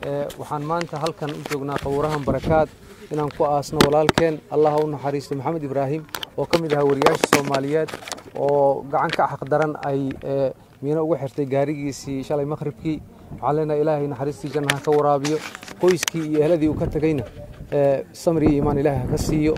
waxaan maanta halkan u joognaa qowrahan barakaad inaan ku aasno walaalkeen Allah u naxariisto Maxamed Ibraahim oo kamid ah wariyaasha Soomaaliyeed oo gacan ka xaq daran ay miina ugu xirtay gaarigiisii shalay maqribkii علينا إلهي نحرستي جنها كورابيو قويسكي يهلدي وكتجينا سمري إيمان إله كسيو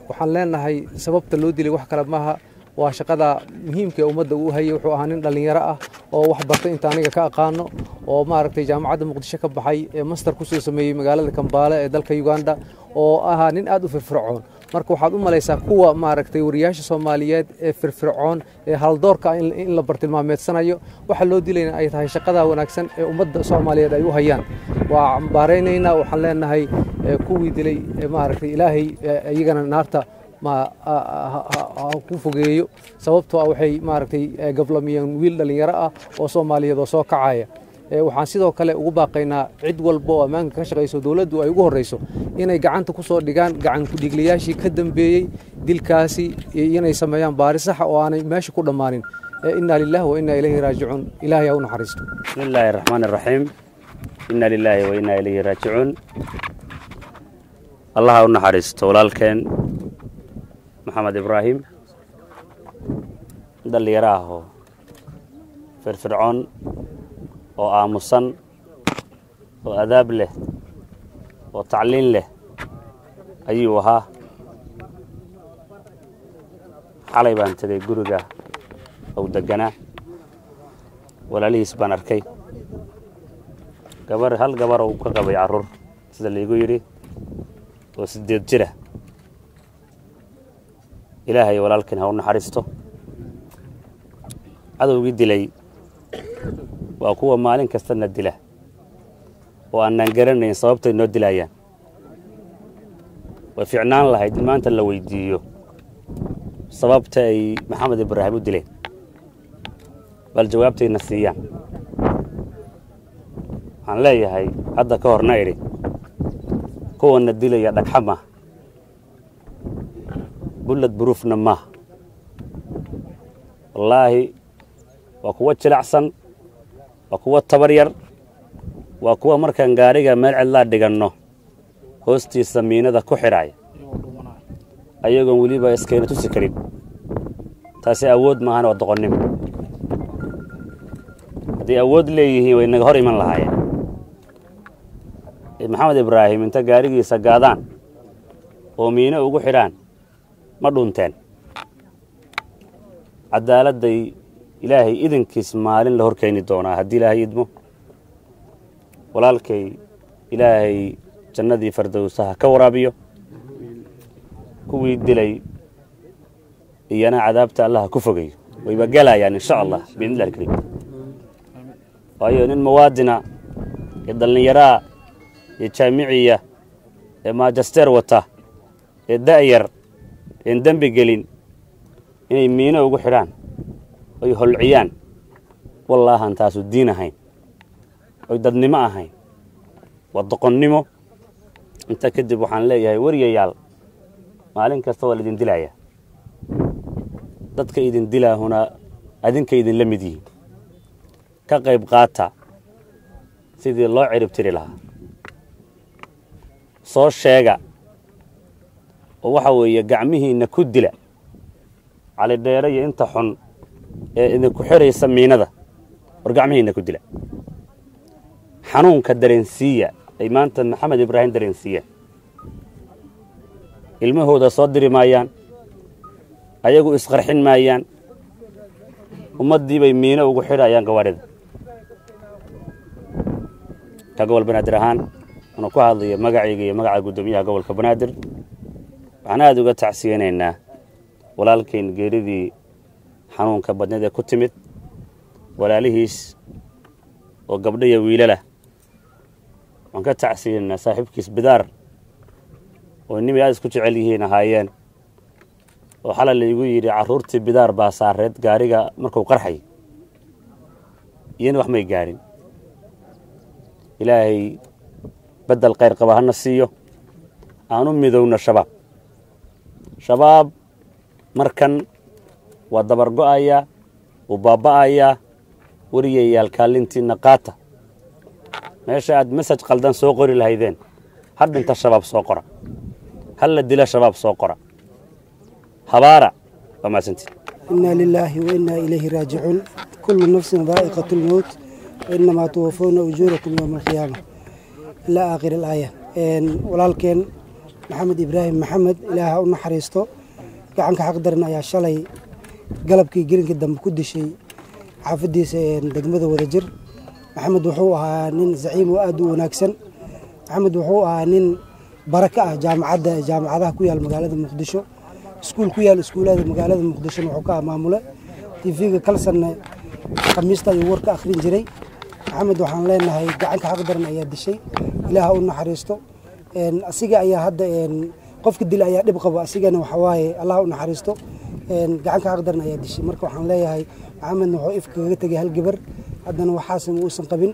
وحلنا هاي سبب تلودي لوحكة معها وشقدا مهم كأمد وهي وحوهانين اللي يراه وحبرتين تانية كأقانو وما ركت جامعة مقدسة كبحي مستر كوسو سمي مقالة كمبالة دلك يوغندا وأهانين أدو في فرعون marka waxaad u malaysaa kuwa maaragtay wariyaasha Soomaaliyeed ee firfircoon ee hal doorka in la bartilmaameedsanayo waxa loo dilayna ay tahay shaqada wanaagsan ee ummadda Soomaaliyeed ay u hayaan waa baareynayna waxaan leenahay kuwii dilay maaragtay Ilaahay iyagana naarta ma ku fogeeyo sababtoo ah waxay maaragtay gablamiyeen wiil dhalinyaro ah oo Soomaaliyeed oo soo kacaya waxaan sidoo kale ugu baaqaynaa cid walba oo ammaanka ka shaqeyso dawladdu ay ugu horeyso inay gacanta ku soo dhigaan gacan ku dhigliyaashii ka dambeeyay dilkaasi inay sameeyaan baaris sax oo aanay meesha ku dhamaanin inna lillahi wa inna ilayhi raaji'un ilaahay uu naxariisto bismillaahir rahmaanir rahiim inna lillahi wa inna ilayhi raaji'un allah uu naxariisto walaalkeen Maxamed Ibraahim dhalinyaro firfircoon oo aamusan oo adaab leh oo tacliin leh ayuu ahaa xalay baan tagay guriga oo deganaa walaalihiis baan arkay hal gabar oo ka qabay carruur sida liigu yiri oo 8 jira ilaahay walaalkeen ha u naxariisto cadowgii dilay waa kuwa maalin kasta na dila oo aan garanayn sababta inoo dilayaan way fiicnaan lahayd maanta la weydiiyo sababta ay Maxamed Ibraahim u dileen bal jawaabtayna siiyaan waxaan leeyahay hadda ka horna iri kuwana dilaya dhagxama bulad buruufna ma wallaahi waa kuwa jilacsan waa kuwa tabar yar waa kuwa markaan gaariga meel cidla dhiganno hoostiisa miinada ku xiray ayagoon waliba iskayna tusi karin taasi awood maahan oo doqonnimo hadii awood leeyihiin way naga hor iman lahaayeen Maxamed Ibraahim inta gaarigiisa gaadaan oo miina ugu xiraan ma dhunteen cadaaladday ilaahay idinkiis maalin la horkeeni doonaa haddii ilaahay idmo walaalkay ilaahay jannadii fardowsaha ka waraabiyo kuwii dilay iyana cadaabta Allah ku fogeeyo wayba galayaan insha Allah biidnillah kariim waayo nin muwaadina ee dhalinyaro ee jaamiciya ee magister wata ee daayar in dambi gelin inay miina ugu xiraan ay holciyaan wallahi antaasu diin ahayn ay dadnimo ahayn waa doqonnimo inta kadib waxaan leeyahay wariyayaal maalin kasta waa idin dilaya dadka idin dilaahuna adinka idin la mid yihiin ka qayb qaata sidii loo cirib tiri lahaa soo sheega oo waxa weeye gacmihiina ku dila cali dheere iyo inta xun ee idinku xiraysa miinada war gacmihiina ku dila xanuunka dareensiya ay maanta Maxamed Ibraahim dareensiya ilmahooda soo diri maayaan ayagu isqarxin maayaan ummadii bay miina ugu xirayaan gawaarida ka gobol Banaadir ahaan ana ku hadlayo magacayga iyo magaca gudoomiyaha gobolka Banaadir waxaan aad uga tacsiyeenaynaa walaalkeen geeridii xanuunka badneed ee ku timid walaalihiis oo gabdho iyo wiilala waan ka tacsiyeenaa saaxiibkiis bidaar oo nimay aad isku jecel yihiin ahaayeen oo xalal la igu yiri carruurtii bidaar baa saareed gaariga markuu qarxay iyana wax may gaarin ilaahay badal khayr qaba hana siiyo aanu midowna shabaab markan waa dabar go'aya u baaba'aya wariyayaal kaalintiina qaata meesha aad message qaldan soo qori lahaydeen hadda inta shabaab soo qora hal la dila shabaab soo qora habaara wama santi inna lillahi wa inna ilayhi raaji'un kullu nafsin dha'iqatul maut wa innama tuwaffawna ujurakum yawm al-qiyamah ila aakhir al-aya walaalkeen maxamed ibraahim maxamed ilaaha u naxariisto gacanka xaq daran ayaa shalay galabkii gelinka dambe ku dishay xaafadiisa degmada Wadajir maxamed wuxuu ahaa nin zaciim oo aad u wanaagsan maxamed wuxuu ahaa nin baraka ah jaamacadaha ku yaal magaalada Muqdisho iskuul ku yaal iskuulada magaalada Muqdisho wuxuu ka maamula TV-ga kalsanna khamiista iyo warka akhrin jiray maxamed waxaan leenahay gacanka xaq daran ayaa dishay ilaaha u naxariisto asiga ayaa hadda qofka dil ayaa dib qaba asigana waxa waaye Allah u naxariisto gacanka xaq daran ayaa dishay marka waxaan leeyahay maxamed wuxuu ifkaga tagay hal gabar haddana waxaas uusan qabin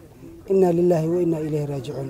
inna lillahi wa inna ilayhi raaji'un